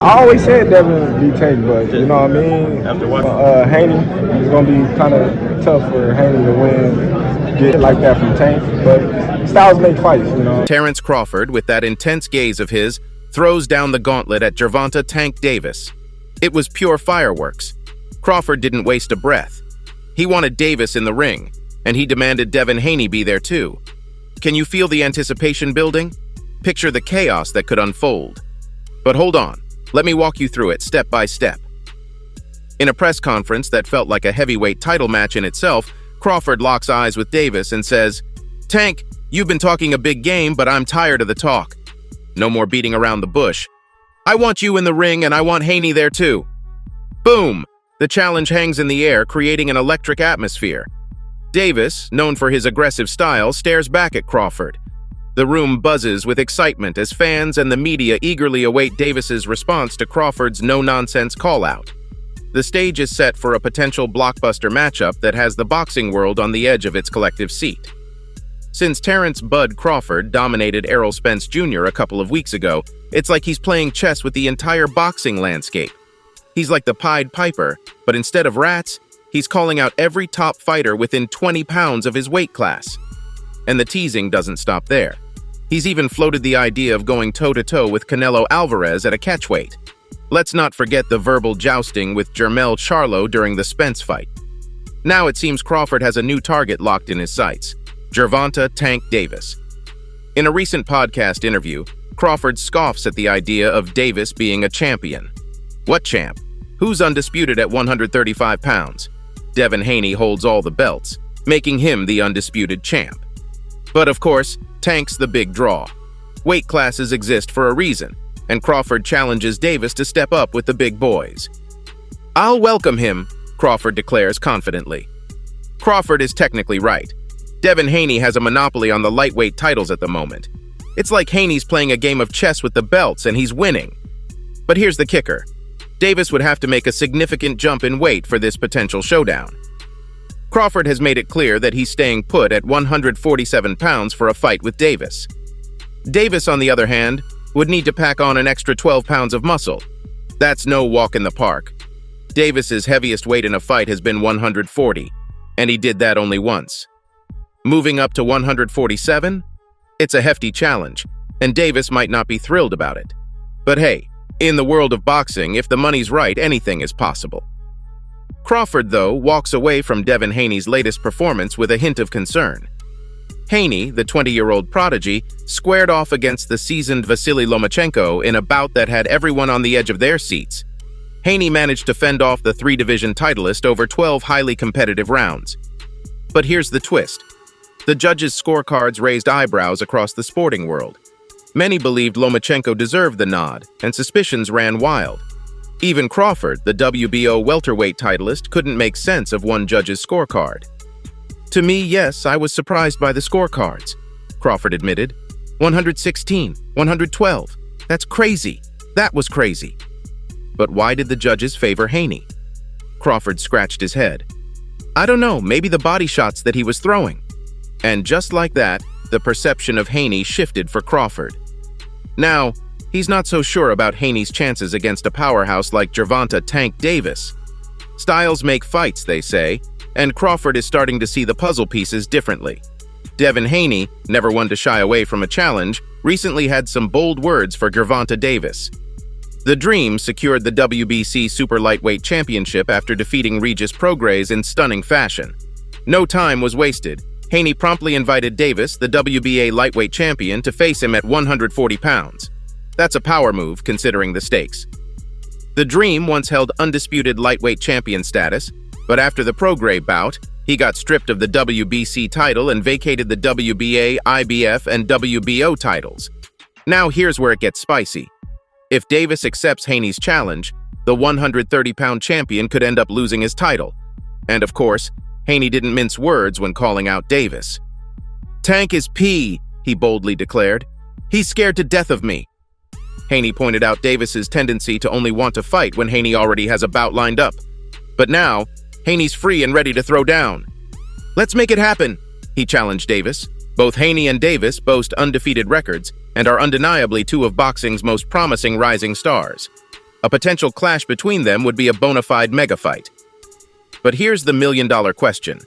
I always said Devin be Tank, but you know what I mean? After what? Haney, it's going to be kind of tough for Haney to win, get like that from Tank, but styles make fights, you know. Terence Crawford, with that intense gaze of his, throws down the gauntlet at Gervonta Tank Davis. It was pure fireworks. Crawford didn't waste a breath. He wanted Davis in the ring, and he demanded Devin Haney be there too. Can you feel the anticipation building? Picture the chaos that could unfold. But hold on. Let me walk you through it step by step. In a press conference that felt like a heavyweight title match in itself, Crawford locks eyes with Davis and says, "Tank, you've been talking a big game, but I'm tired of the talk. No more beating around the bush. I want you in the ring and I want Haney there too." Boom! The challenge hangs in the air, creating an electric atmosphere. Davis, known for his aggressive style, stares back at Crawford. The room buzzes with excitement as fans and the media eagerly await Davis's response to Crawford's no-nonsense call-out. The stage is set for a potential blockbuster matchup that has the boxing world on the edge of its collective seat. Since Terence "Bud" Crawford dominated Errol Spence Jr. a couple of weeks ago, it's like he's playing chess with the entire boxing landscape. He's like the Pied Piper, but instead of rats, he's calling out every top fighter within 20 pounds of his weight class. And the teasing doesn't stop there. He's even floated the idea of going toe-to-toe with Canelo Alvarez at a catchweight. Let's not forget the verbal jousting with Jermell Charlo during the Spence fight. Now it seems Crawford has a new target locked in his sights: Gervonta Tank Davis. In a recent podcast interview, Crawford scoffs at the idea of Davis being a champion. What champ? Who's undisputed at 135 pounds? Devin Haney holds all the belts, making him the undisputed champ. But of course, Tank's the big draw. Weight classes exist for a reason, and Crawford challenges Davis to step up with the big boys. "I'll welcome him," Crawford declares confidently. Crawford is technically right. Devin Haney has a monopoly on the lightweight titles at the moment. It's like Haney's playing a game of chess with the belts and he's winning. But here's the kicker. Davis would have to make a significant jump in weight for this potential showdown. Crawford has made it clear that he's staying put at 147 pounds for a fight with Davis. Davis, on the other hand, would need to pack on an extra 12 pounds of muscle. That's no walk in the park. Davis's heaviest weight in a fight has been 140, and he did that only once. Moving up to 147? It's a hefty challenge, and Davis might not be thrilled about it. But hey, in the world of boxing, if the money's right, anything is possible. Crawford, though, walks away from Devin Haney's latest performance with a hint of concern. Haney, the 20-year-old prodigy, squared off against the seasoned Vasily Lomachenko in a bout that had everyone on the edge of their seats. Haney managed to fend off the three-division titleist over 12 highly competitive rounds. But here's the twist. The judges' scorecards raised eyebrows across the sporting world. Many believed Lomachenko deserved the nod, and suspicions ran wild. Even Crawford, the WBO welterweight titleist, couldn't make sense of one judge's scorecard. "To me, yes, I was surprised by the scorecards," Crawford admitted. 116, 112. That's crazy. That was crazy. But why did the judges favor Haney? Crawford scratched his head. "I don't know, maybe the body shots that he was throwing." And just like that, the perception of Haney shifted for Crawford. Now, he's not so sure about Haney's chances against a powerhouse like Gervonta Tank Davis. Styles make fights, they say, and Crawford is starting to see the puzzle pieces differently. Devin Haney, never one to shy away from a challenge, recently had some bold words for Gervonta Davis. The Dream secured the WBC Super Lightweight Championship after defeating Regis Prograis in stunning fashion. No time was wasted. Haney promptly invited Davis, the WBA lightweight champion, to face him at 140 pounds. That's a power move, considering the stakes. The Dream once held undisputed lightweight champion status, but after the Prograis bout, he got stripped of the WBC title and vacated the WBA, IBF, and WBO titles. Now here's where it gets spicy. If Davis accepts Haney's challenge, the 130-pound champion could end up losing his title. And of course, Haney didn't mince words when calling out Davis. "Tank is pee," he boldly declared. "He's scared to death of me." Haney pointed out Davis's tendency to only want to fight when Haney already has a bout lined up. But now, Haney's free and ready to throw down. "Let's make it happen," he challenged Davis. Both Haney and Davis boast undefeated records and are undeniably two of boxing's most promising rising stars. A potential clash between them would be a bona fide mega fight. But here's the million-dollar question.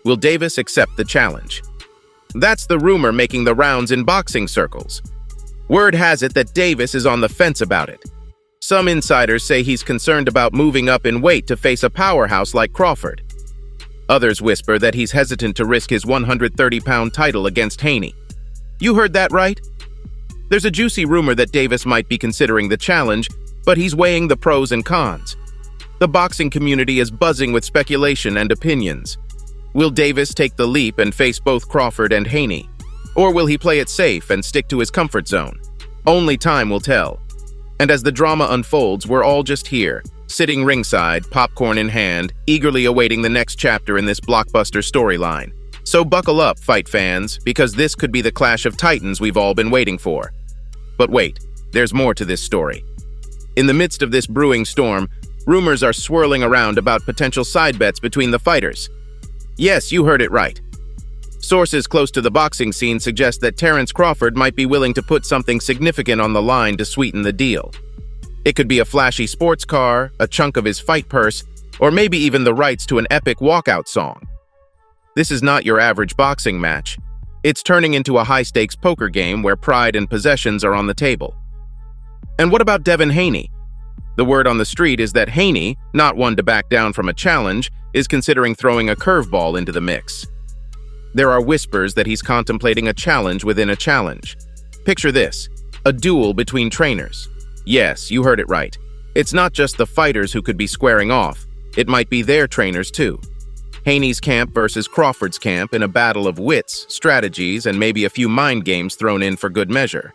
Will Davis accept the challenge? That's the rumor making the rounds in boxing circles. Word has it that Davis is on the fence about it. Some insiders say he's concerned about moving up in weight to face a powerhouse like Crawford. Others whisper that he's hesitant to risk his 130-pound title against Haney. You heard that right? There's a juicy rumor that Davis might be considering the challenge, but he's weighing the pros and cons. The boxing community is buzzing with speculation and opinions. Will Davis take the leap and face both Crawford and Haney? Or will he play it safe and stick to his comfort zone? Only time will tell. And as the drama unfolds, we're all just here, sitting ringside, popcorn in hand, eagerly awaiting the next chapter in this blockbuster storyline. So buckle up, fight fans, because this could be the clash of titans we've all been waiting for. But wait, there's more to this story. In the midst of this brewing storm, rumors are swirling around about potential side bets between the fighters. Yes, you heard it right. Sources close to the boxing scene suggest that Terence Crawford might be willing to put something significant on the line to sweeten the deal. It could be a flashy sports car, a chunk of his fight purse, or maybe even the rights to an epic walkout song. This is not your average boxing match. It's turning into a high-stakes poker game where pride and possessions are on the table. And what about Devin Haney? The word on the street is that Haney, not one to back down from a challenge, is considering throwing a curveball into the mix. There are whispers that he's contemplating a challenge within a challenge. Picture this, a duel between trainers. Yes, you heard it right. It's not just the fighters who could be squaring off. It might be their trainers too. Haney's camp versus Crawford's camp in a battle of wits, strategies, and maybe a few mind games thrown in for good measure.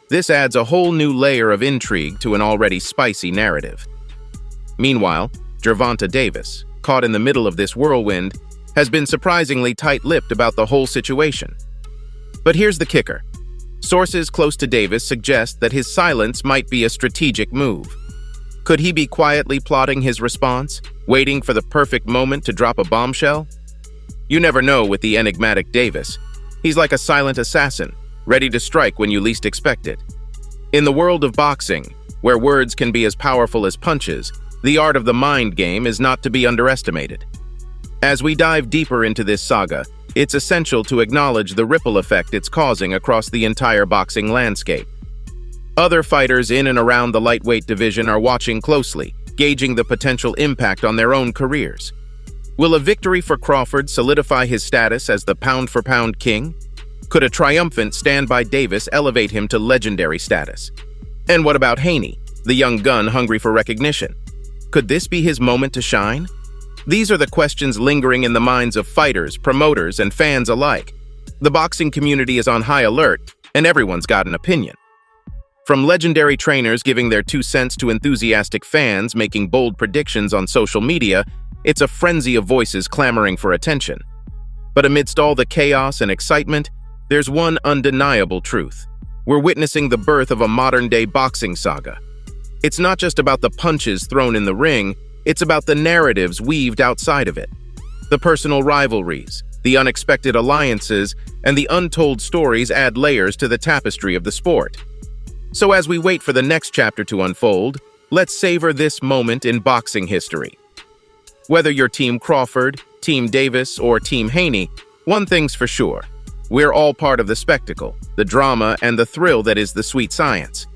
This adds a whole new layer of intrigue to an already spicy narrative. Meanwhile, Gervonta Davis, caught in the middle of this whirlwind, has been surprisingly tight-lipped about the whole situation. But here's the kicker. Sources close to Davis suggest that his silence might be a strategic move. Could he be quietly plotting his response, waiting for the perfect moment to drop a bombshell? You never know with the enigmatic Davis. He's like a silent assassin, ready to strike when you least expect it. In the world of boxing, where words can be as powerful as punches, the art of the mind game is not to be underestimated. As we dive deeper into this saga, it's essential to acknowledge the ripple effect it's causing across the entire boxing landscape. Other fighters in and around the lightweight division are watching closely, gauging the potential impact on their own careers. Will a victory for Crawford solidify his status as the pound-for-pound king? Could a triumphant stand by Davis elevate him to legendary status? And what about Haney, the young gun hungry for recognition? Could this be his moment to shine? These are the questions lingering in the minds of fighters, promoters, and fans alike. The boxing community is on high alert, and everyone's got an opinion. From legendary trainers giving their 2 cents to enthusiastic fans making bold predictions on social media, it's a frenzy of voices clamoring for attention. But amidst all the chaos and excitement, there's one undeniable truth. We're witnessing the birth of a modern-day boxing saga. It's not just about the punches thrown in the ring, it's about the narratives weaved outside of it. The personal rivalries, the unexpected alliances, and the untold stories add layers to the tapestry of the sport. So as we wait for the next chapter to unfold, let's savor this moment in boxing history. Whether you're Team Crawford, Team Davis, or Team Haney, one thing's for sure. We're all part of the spectacle, the drama, and the thrill that is the sweet science.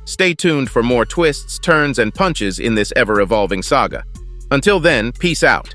Stay tuned for more twists, turns, and punches in this ever-evolving saga. Until then, peace out.